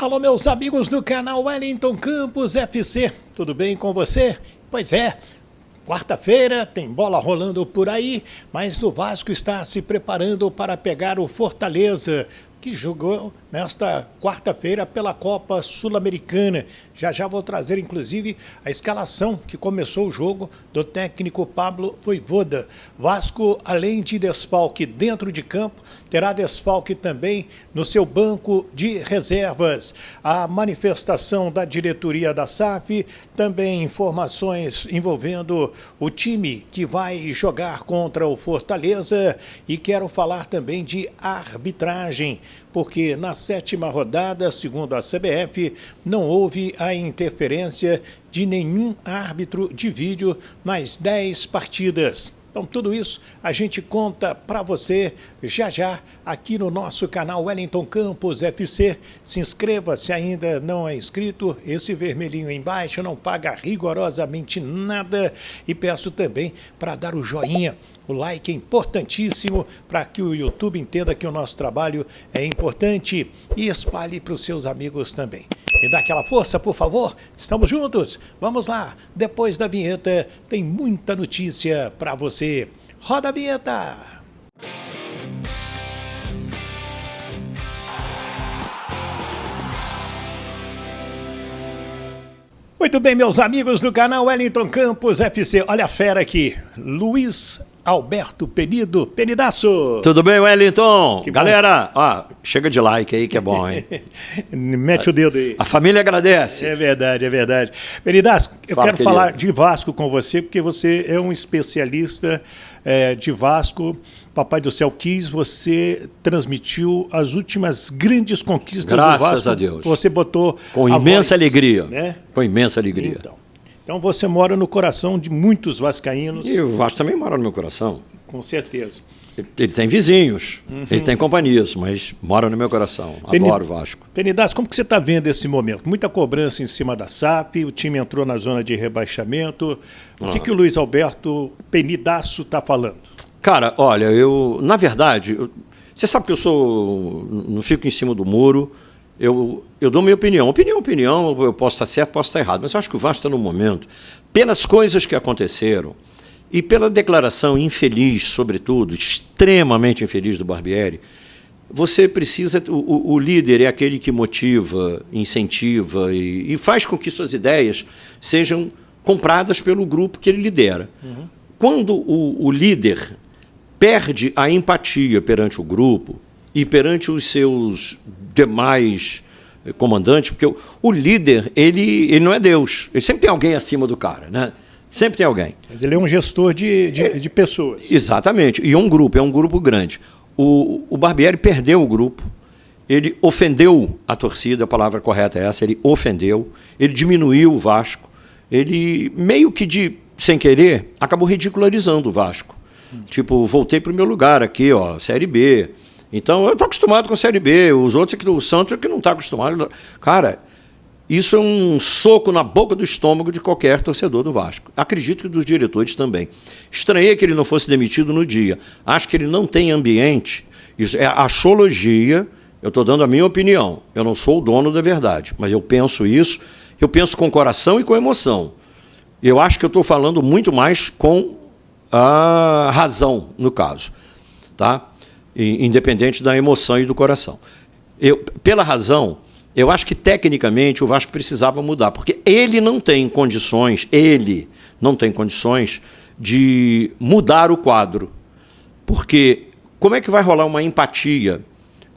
Alô, meus amigos do canal Wellington Campos FC, tudo bem com você? Pois é, quarta-feira tem bola rolando por aí, mas o Vasco está se preparando para pegar o Fortaleza, que jogou nesta quarta-feira pela Copa Sul-Americana. Já vou trazer, inclusive, a escalação que começou o jogo do técnico Pablo Vojvoda. Vasco, além de desfalque dentro de campo, terá desfalque também no seu banco de reservas. A manifestação da diretoria da SAF, também informações envolvendo o time que vai jogar contra o Fortaleza, e quero falar também de arbitragem, porque na 7ª rodada, segundo a CBF, não houve a interferência de nenhum árbitro de vídeo nas 10 partidas. Então, tudo isso a gente conta para você já aqui no nosso canal Wellington Campos FC. Se inscreva se ainda não é inscrito. Esse vermelhinho aí embaixo não paga rigorosamente nada. E peço também para dar o joinha. O like é importantíssimo para que o YouTube entenda que o nosso trabalho é importante. E espalhe para os seus amigos também. Me dá aquela força, por favor. Estamos juntos. Vamos lá. Depois da vinheta, tem muita notícia para você. Roda a vinheta. Muito bem, meus amigos do canal Wellington Campos FC. Olha a fera aqui. Luiz Alberto Penido, Penidaço. Tudo bem, Wellington? Que galera, ó, chega de like aí que é bom, hein? Mete o dedo aí. A família agradece. É verdade, é verdade. Penidaço, eu quero querido. falar de Vasco com você, porque você é um especialista de Vasco. Papai do Céu quis, você transmitiu as últimas grandes conquistas do Vasco. Graças a Deus. Você botou Com a imensa voz, alegria. né? Com imensa alegria. Então você mora no coração de muitos vascaínos. E o Vasco também mora no meu coração. Com certeza. Ele tem vizinhos, ele tem companhias, mas mora no meu coração. Adoro o Vasco. Penidaço, como que você está vendo esse momento? Muita cobrança em cima da SAP, o time entrou na zona de rebaixamento. O que o Luiz Alberto Penidaço está falando? Cara, olha, na verdade, você sabe que não fico em cima do muro, eu dou minha opinião. Opinião, eu posso estar certo, posso estar errado, mas eu acho que o Vasco está no momento, pelas coisas que aconteceram e pela declaração infeliz, sobretudo, extremamente infeliz do Barbieri, você precisa, o líder é aquele que motiva, incentiva e faz com que suas ideias sejam compradas pelo grupo que ele lidera. Quando o líder perde a empatia perante o grupo e perante os seus demais comandantes, porque o líder, ele não é Deus, ele sempre tem alguém acima do cara, né? Sempre tem alguém. Mas ele é um gestor de pessoas. Exatamente, e é um grupo grande. O Barbieri perdeu o grupo, ele ofendeu a torcida, a palavra correta é essa, ele ofendeu, ele diminuiu o Vasco, ele meio que sem querer acabou ridicularizando o Vasco. Tipo, voltei para o meu lugar aqui, ó, Série B. Então, eu estou acostumado com a Série B, os outros aqui, o Santos é que não está acostumado. Cara, isso é um soco na boca do estômago de qualquer torcedor do Vasco. Acredito que dos diretores também. Estranhei que ele não fosse demitido no dia. Acho que ele não tem ambiente. Isso é axologia. Eu estou dando a minha opinião. Eu não sou o dono da verdade, mas eu penso isso. Eu penso com coração e com emoção. Eu acho que eu estou falando muito mais com a razão, no caso, tá? Independente da emoção e do coração. Pela razão, eu acho que tecnicamente o Vasco precisava mudar, porque ele não tem condições de mudar o quadro. Porque como é que vai rolar uma empatia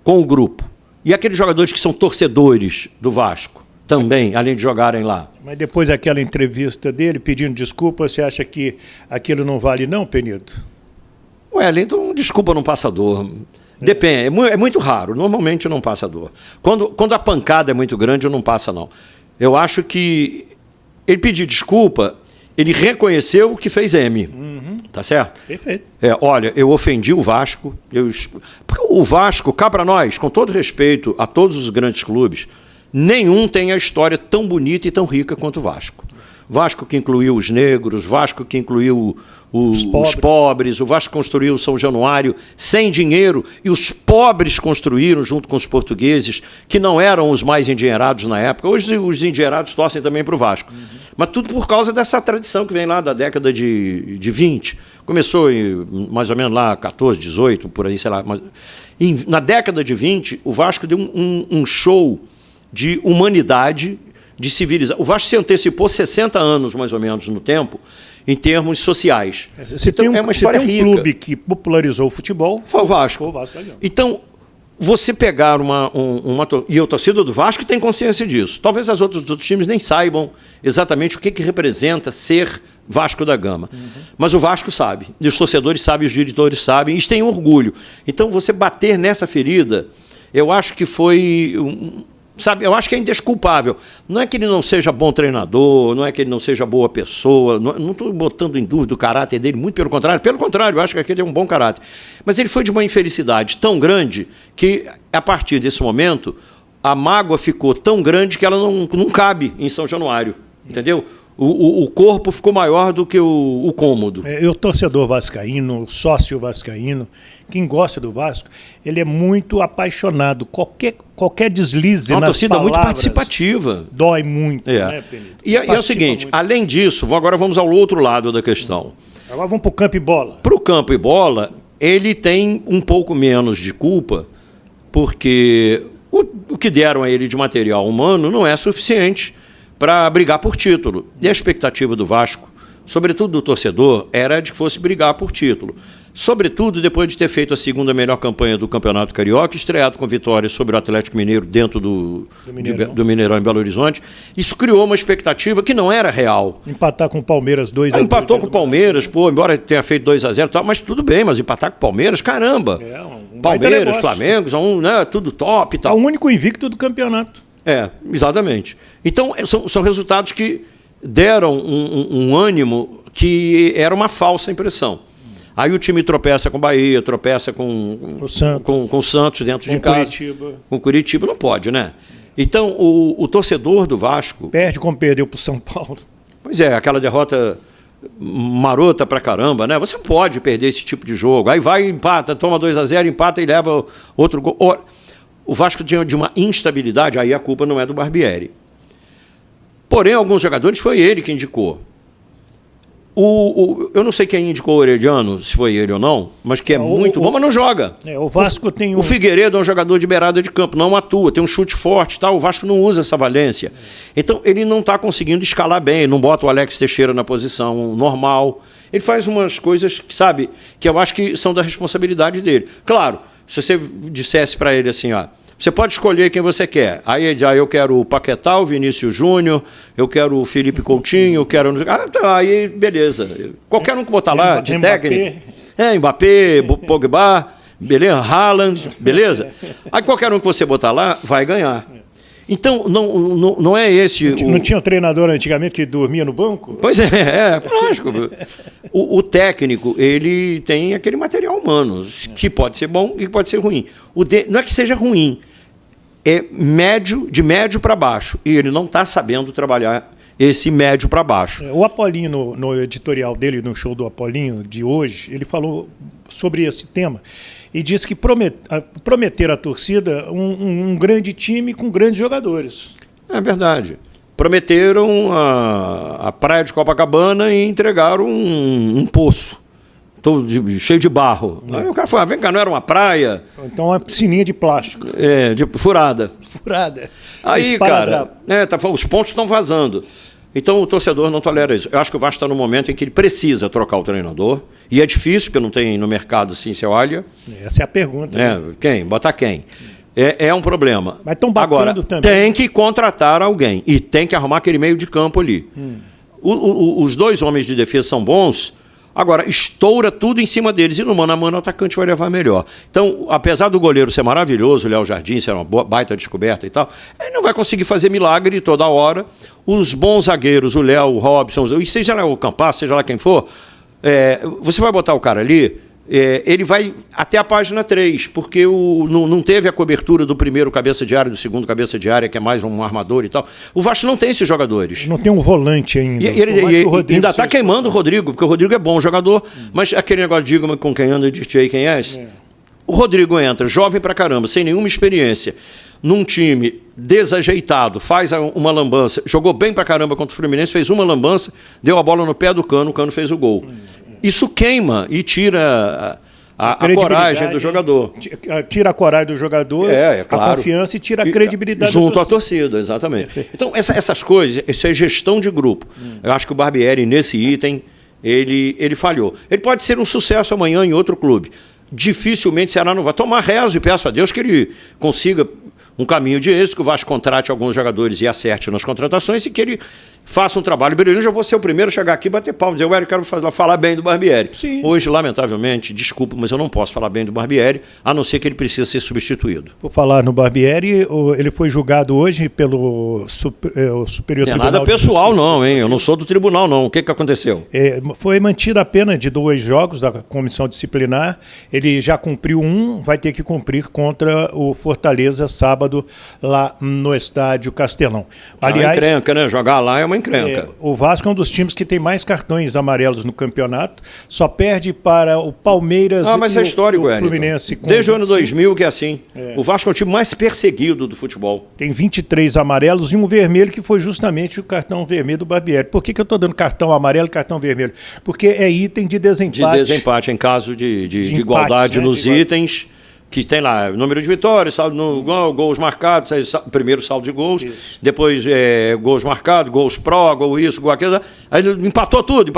com o grupo? E aqueles jogadores que são torcedores do Vasco também, além de jogarem lá. Mas depois daquela entrevista dele pedindo desculpa, você acha que aquilo não vale não, Penido? Então desculpa não passa dor. Depende, é muito raro, normalmente não passa dor. Quando a pancada é muito grande, não passa não. Eu acho que ele pediu desculpa, ele reconheceu o que fez M, tá certo? Perfeito. Olha, eu ofendi o Vasco, porque o Vasco, cá para nós, com todo respeito a todos os grandes clubes, nenhum tem a história tão bonita e tão rica quanto o Vasco. Vasco que incluiu os negros, Vasco que incluiu os pobres, o Vasco construiu o São Januário sem dinheiro e os pobres construíram junto com os portugueses, que não eram os mais endinheirados na época. Hoje os endinheirados torcem também para o Vasco. Mas tudo por causa dessa tradição que vem lá da década de 20. Começou mais ou menos lá 14, 18, por aí, sei lá. Mas, na década de 20, o Vasco deu um show de humanidade, de civilização. O Vasco se antecipou 60 anos, mais ou menos, no tempo, em termos sociais. Então, é uma história rica. Clube que popularizou o futebol foi o Vasco. Foi o Vasco. Então, você pegar e a torcida do Vasco tem consciência disso. Talvez os outros times nem saibam exatamente o que representa ser Vasco da Gama. Mas o Vasco sabe. E os torcedores sabem, os diretores sabem, e eles têm orgulho. Então, você bater nessa ferida, eu acho que foi... Sabe, eu acho que é indesculpável. Não é que ele não seja bom treinador, não é que ele não seja boa pessoa, não estou botando em dúvida o caráter dele, muito pelo contrário, eu acho que aquele é um bom caráter. Mas ele foi de uma infelicidade tão grande que, a partir desse momento, a mágoa ficou tão grande que ela não cabe em São Januário, entendeu? O corpo ficou maior do que o cômodo. O torcedor vascaíno, o sócio vascaíno, quem gosta do Vasco, ele é muito apaixonado. Qualquer deslize nas palavras... É uma torcida muito participativa. Dói muito, né, Penito? E é o seguinte, muito. Além disso, agora vamos ao outro lado da questão. Agora vamos para o campo e bola. Para o campo e bola, ele tem um pouco menos de culpa, porque o que deram a ele de material humano não é suficiente para brigar por título. E a expectativa do Vasco, sobretudo do torcedor, era de que fosse brigar por título. Sobretudo depois de ter feito a segunda melhor campanha do Campeonato Carioca, estreado com vitórias sobre o Atlético Mineiro dentro do Mineirão em Belo Horizonte. Isso criou uma expectativa que não era real. Empatar com o Palmeiras 2-2. Empatou com o Palmeiras, embora tenha feito 2-0 e tal, mas tudo bem, mas empatar com o Palmeiras, caramba. Palmeiras, Flamengo, né, tudo top e tal. É o único invicto do campeonato. Exatamente. Então, são resultados que deram um ânimo que era uma falsa impressão. Aí o time tropeça com o Bahia, tropeça com o Santos dentro de casa. Com Curitiba não pode, né? Então, o torcedor do Vasco... Perde como perdeu para o São Paulo. Pois é, aquela derrota marota pra caramba, né? Você não pode perder esse tipo de jogo. Aí vai, empata, toma 2-0, empata e leva outro gol. O Vasco tinha de uma instabilidade, aí a culpa não é do Barbieri. Porém, alguns jogadores foi ele que indicou. Eu não sei quem indicou o Herediano, se foi ele ou não, mas que é muito bom, mas não joga. O Vasco tem O Figueiredo é um jogador de beirada de campo, não atua, tem um chute forte, tá? O Vasco não usa essa valência. Então, ele não está conseguindo escalar bem, ele não bota o Alex Teixeira na posição normal. Ele faz umas coisas, sabe, que eu acho que são da responsabilidade dele. Claro, se você dissesse para ele assim, você pode escolher quem você quer. Aí eu quero o Paquetá, o Vinícius Júnior, eu quero o Felipe Coutinho, eu quero... aí beleza. Qualquer um que botar lá, de técnico... Mbappé, Pogba, beleza? Haaland, beleza? Aí qualquer um que você botar lá, vai ganhar. Então, não é esse... Não tinha um treinador antigamente que dormia no banco? Pois lógico. O técnico, ele tem aquele material humano, que pode ser bom e que pode ser ruim. Não é que seja ruim, é de médio para baixo. E ele não está sabendo trabalhar esse médio para baixo. O Apolinho, no editorial dele, no show do Apolinho de hoje, ele falou sobre esse tema. E disse que prometer à torcida um grande time com grandes jogadores. É verdade. Prometeram a praia de Copacabana e entregaram um poço cheio de barro. Aí o cara falou, vem cá, não era uma praia? Então uma piscininha de plástico. Furada. Aí, cara, os pontos estão vazando. Então o torcedor não tolera isso. Eu acho que o Vasco está no momento em que ele precisa trocar o treinador. E é difícil, porque não tem no mercado assim, você olha. Essa é a pergunta. Quem? Botar quem? É um problema. Mas estão batendo agora, também. Tem que contratar alguém. E tem que arrumar aquele meio de campo ali. Os dois homens de defesa são bons. Agora, estoura tudo em cima deles. E no mano a mano o atacante vai levar melhor. Então, apesar do goleiro ser maravilhoso, o Léo Jardim ser uma baita descoberta e tal, ele não vai conseguir fazer milagre toda hora. Os bons zagueiros, o Léo, o Robson, e seja lá o Campas, seja lá quem for, você vai botar o cara ali, ele vai até a página 3, porque não teve a cobertura do primeiro cabeça de área, do segundo cabeça de área, que é mais um armador e tal. O Vasco não tem esses jogadores. Não tem um volante ainda. E ainda está queimando o Rodrigo, porque o Rodrigo é bom jogador, mas aquele negócio de diga com quem anda, diz aí quem é. O Rodrigo entra, jovem pra caramba, sem nenhuma experiência, num time desajeitado, faz uma lambança, jogou bem pra caramba contra o Fluminense, fez uma lambança, deu a bola no pé do Cano, o Cano fez o gol. Isso queima e tira a coragem do jogador. Tira a coragem do jogador, claro. A confiança e tira a credibilidade junto à torcida, exatamente. Então, essas coisas, isso é gestão de grupo. Eu acho que o Barbieri, nesse item, ele falhou. Ele pode ser um sucesso amanhã em outro clube. Dificilmente o Ceará não vai tomar rezo e peço a Deus que ele consiga um caminho de êxito, que o Vasco contrate alguns jogadores e acerte nas contratações e que ele faça um trabalho brilhante. Já vou ser o primeiro a chegar aqui e bater palma, dizer, eu quero falar bem do Barbieri. Sim. Hoje, lamentavelmente, desculpa, mas eu não posso falar bem do Barbieri, a não ser que ele precisa ser substituído. Por falar no Barbieri, ele foi julgado hoje pelo Superior Tribunal. Não é nada pessoal não, hein? Eu não sou do tribunal não. O que aconteceu? Foi mantida a pena de 2 jogos da comissão disciplinar. Ele já cumpriu um, vai ter que cumprir contra o Fortaleza sábado lá no estádio Castelão. Aliás, é uma encrenca, né? Jogar lá é uma encrenca. O Vasco é um dos times que tem mais cartões amarelos no campeonato, só perde para o Palmeiras mas é histórico, o Fluminense. Desde o ano 2000 que é assim. O Vasco é o time mais perseguido do futebol. Tem 23 amarelos e um vermelho, que foi justamente o cartão vermelho do Barbieri. Por que eu estou dando cartão amarelo e cartão vermelho? Porque é item de desempate. De desempate, em caso de igualdade, né, nos itens. Que tem lá número de vitórias, saldo no gol, gols marcados, primeiro saldo de gols, depois gols marcados, gols pró, gol isso, gol aquilo. Aí empatou tudo,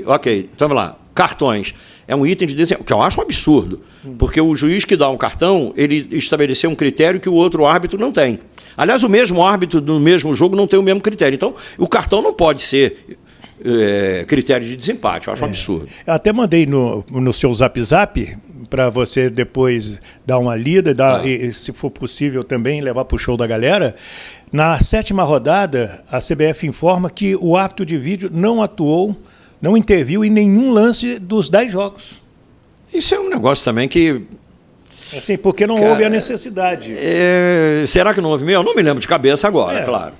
ok. Então vamos lá, cartões. É um item de desempenho, que eu acho um absurdo, porque o juiz que dá um cartão, ele estabeleceu um critério que o outro árbitro não tem. Aliás, o mesmo árbitro do mesmo jogo não tem o mesmo critério. Então, o cartão não pode ser critério de desempate, eu acho um absurdo. Eu até mandei no seu Zap, para você depois dar uma lida e, se for possível, também levar para o show da galera. Na 7ª rodada, a CBF informa que o árbitro de vídeo não atuou, não interviu em nenhum lance dos 10 jogos. Isso é um negócio também que... Assim, porque não houve a necessidade. Será que não houve mesmo? Eu não me lembro de cabeça agora, claro.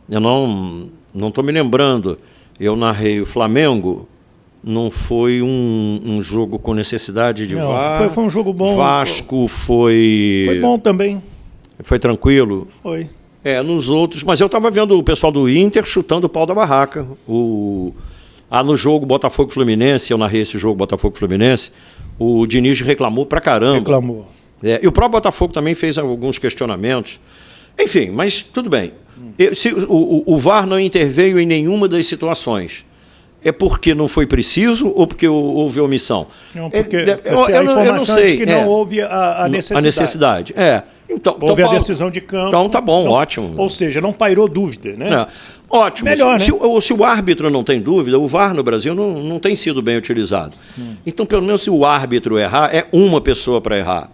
Eu não estou me lembrando. Eu narrei o Flamengo... Não foi um jogo com necessidade de VAR. Foi um jogo bom. Vasco foi... Foi bom também. Foi tranquilo? Foi. Nos outros... Mas eu estava vendo o pessoal do Inter chutando o pau da barraca. No jogo Botafogo-Fluminense, eu narrei esse jogo Botafogo-Fluminense, o Diniz reclamou pra caramba. Reclamou. E o próprio Botafogo também fez alguns questionamentos. Enfim, mas tudo bem. O VAR não interveio em nenhuma das situações. É porque não foi preciso ou porque houve omissão? Não, porque eu não sei. Que não houve a necessidade. A necessidade, Então, houve a decisão de campo. Então tá bom, ótimo. Ou seja, não pairou dúvida, né? Ótimo. Melhor, se o árbitro não tem dúvida, o VAR no Brasil não tem sido bem utilizado. Então, pelo menos se o árbitro errar, é uma pessoa para errar.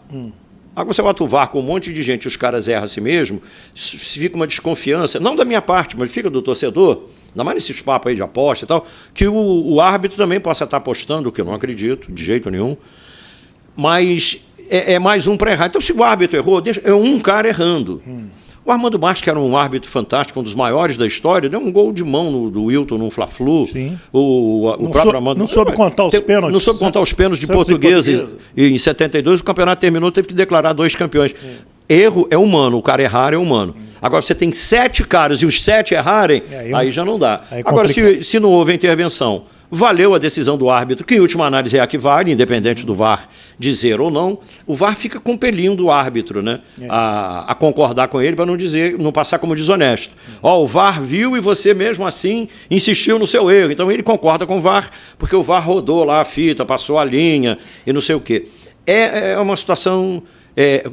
Agora você bota o VAR com um monte de gente, os caras erram a si mesmo, fica uma desconfiança, não da minha parte, mas fica do torcedor, ainda mais nesses papos aí de aposta e tal, que o árbitro também possa estar apostando, o que eu não acredito, de jeito nenhum, mas é mais um para errar. Então, se o árbitro errou, é um cara errando. O Armando Marques, que era um árbitro fantástico, um dos maiores da história, deu um gol de mão do Wilton no Fla-Flu. Sim. O próprio Armando... Não soube contar os pênaltis. Não soube contar os pênaltis de portugueses. E em 72 o campeonato terminou, teve que declarar 2 campeões. Erro é humano, o cara errar é humano. Agora, você tem 7 caras e os 7 errarem, aí já não dá. Agora, se não houve intervenção, valeu a decisão do árbitro, que em última análise é a que vale, independente do VAR dizer ou não, o VAR fica compelindo o árbitro, né, a concordar com ele para não passar como desonesto. O VAR viu e você mesmo assim insistiu no seu erro. Então ele concorda com o VAR, porque o VAR rodou lá a fita, passou a linha e não sei o quê. É uma situação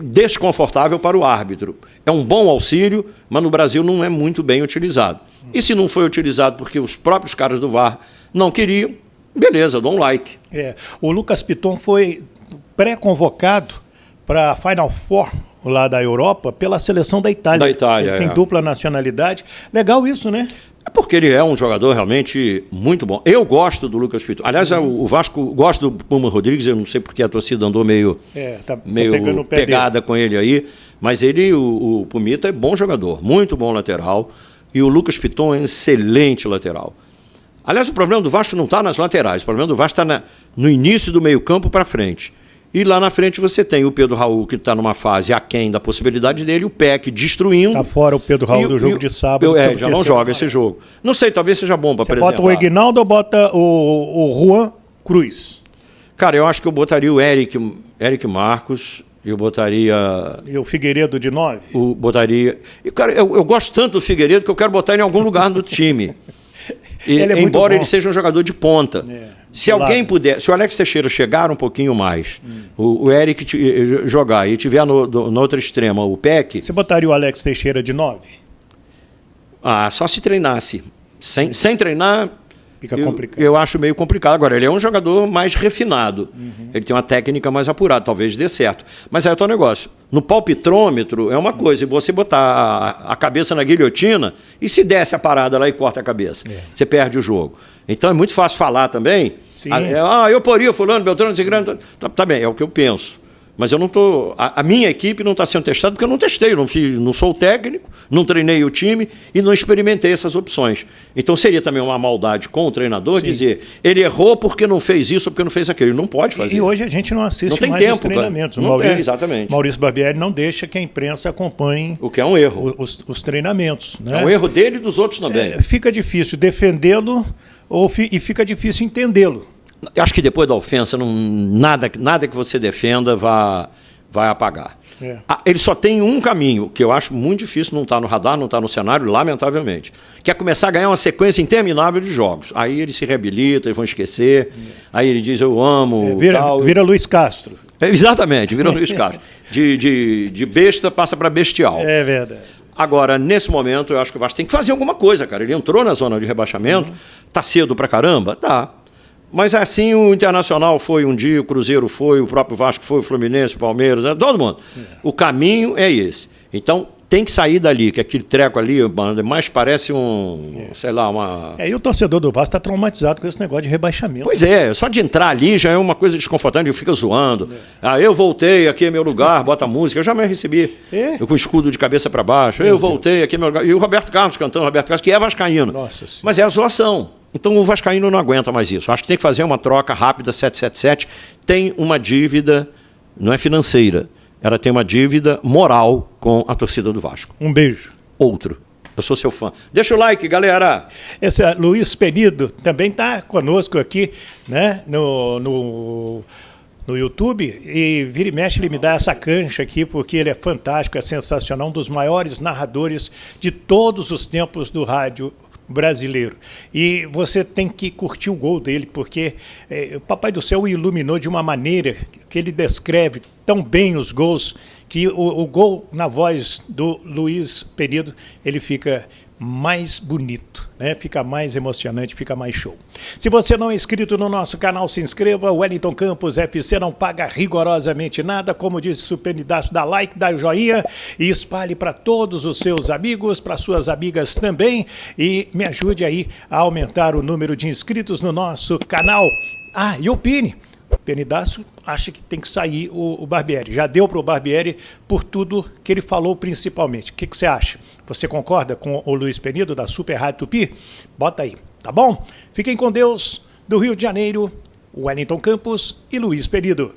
desconfortável para o árbitro. É um bom auxílio, mas no Brasil não é muito bem utilizado. E se não foi utilizado porque os próprios caras do VAR não queriam, beleza, dou um like. O Lucas Piton foi pré-convocado para a Final Four lá da Europa pela seleção da Itália. Da Itália, ele tem dupla nacionalidade. Legal isso, né? É porque ele é um jogador realmente muito bom. Eu gosto do Lucas Piton. Aliás, o Vasco gosta do Puma Rodrigues, eu não sei porque a torcida andou meio, pegando o pé pegada dele com ele aí, mas ele, o Pumita é bom jogador, muito bom lateral, e o Lucas Piton é um excelente lateral. Aliás, o problema do Vasco não está nas laterais, o problema do Vasco está no início do meio-campo para frente. E lá na frente você tem o Pedro Raul, que está numa fase aquém da possibilidade dele, o Peck destruindo. Está fora o Pedro Raul do jogo de sábado. Já não joga esse jogo. Não sei, talvez seja bom para preservar. Bota o Egnaldo ou bota o Juan Cruz? Cara, eu acho que eu botaria o Eric Marcos, eu botaria... E o Figueiredo de 9? Botaria... E, cara, eu gosto tanto do Figueiredo que eu quero botar ele em algum lugar do time. Embora ele seja um jogador de ponta. Se alguém puder, se o Alex Teixeira chegar um pouquinho mais, o Eric jogar e tiver na outra extrema o Peck... Você botaria o Alex Teixeira de 9? Só se treinasse. Sem treinar, fica complicado. Eu acho meio complicado. Agora, ele é um jogador mais refinado. Ele tem uma técnica mais apurada, talvez dê certo. Mas aí é o teu negócio. No palpitrômetro é uma coisa, e você botar a cabeça na guilhotina e se desce a parada lá e corta a cabeça. Você perde o jogo. Então é muito fácil falar também. Sim. Eu poria fulano, Beltrano, Cigrano. Tá bem, é o que eu penso. Mas eu não estou. A minha equipe não está sendo testada porque eu não testei, não sou o técnico, não treinei o time e não experimentei essas opções. Então seria também uma maldade com o treinador dizer ele errou porque não fez isso ou porque não fez aquilo. Ele não pode fazer. E hoje a gente não assiste não tem mais tempo, os treinamentos. Não tem, exatamente. Maurício Barbieri não deixa que a imprensa acompanhe o que é um erro. Os treinamentos. Né? É um erro dele e dos outros também. Fica difícil defendê-lo e fica difícil entendê-lo. Eu acho que depois da ofensa, nada que você defenda vai apagar. Ele só tem um caminho, que eu acho muito difícil, não está no radar, não está no cenário, lamentavelmente, que é começar a ganhar uma sequência interminável de jogos. Aí ele se reabilita, eles vão esquecer, aí ele diz, eu amo... Vira Luiz Castro. Exatamente, vira Luiz Castro. De besta passa para bestial. É verdade. Agora, nesse momento, eu acho que o Vasco tem que fazer alguma coisa, cara. Ele entrou na zona de rebaixamento, tá cedo pra caramba? Tá. Mas assim o Internacional foi um dia, o Cruzeiro foi, o próprio Vasco foi, o Fluminense, o Palmeiras, todo mundo. O caminho é esse. Então tem que sair dali, que aquele treco ali, mais parece sei lá, uma... E o torcedor do Vasco está traumatizado com esse negócio de rebaixamento. Pois é, só de entrar ali já é uma coisa desconfortante, ele fica zoando. Eu voltei, aqui é meu lugar, bota música, eu já me recebi. Eu com o escudo de cabeça para baixo, eu voltei, aqui é meu lugar. E o Roberto Carlos cantando, Roberto Carlos, que é vascaíno. Nossa. Mas é a zoação. Então o vascaíno não aguenta mais isso. Acho que tem que fazer uma troca rápida, 777. Tem uma dívida, não é financeira, ela tem uma dívida moral com a torcida do Vasco. Um beijo. Outro. Eu sou seu fã. Deixa o like, galera. Esse é Luiz Penido, também está conosco aqui, né, no YouTube, e vira e mexe ele me dá essa cancha aqui, porque ele é fantástico, é sensacional, um dos maiores narradores de todos os tempos do rádio brasileiro. E você tem que curtir o gol dele, porque o Papai do Céu o iluminou de uma maneira que ele descreve tão bem os gols, que o gol na voz do Luiz Penido, ele fica mais bonito, né? Fica mais emocionante, fica mais show. Se você não é inscrito no nosso canal, se inscreva. O Wellington Campos FC não paga rigorosamente nada. Como disse o Penidaço, dá like, dá joinha e espalhe para todos os seus amigos, para suas amigas também. E me ajude aí a aumentar o número de inscritos no nosso canal. E opine. O Penidaço acha que tem que sair o Barbieri. Já deu para o Barbieri por tudo que ele falou principalmente. O que você acha? Você concorda com o Luiz Penido, da Super Rádio Tupi? Bota aí, tá bom? Fiquem com Deus. Do Rio de Janeiro, Wellington Campos e Luiz Penido.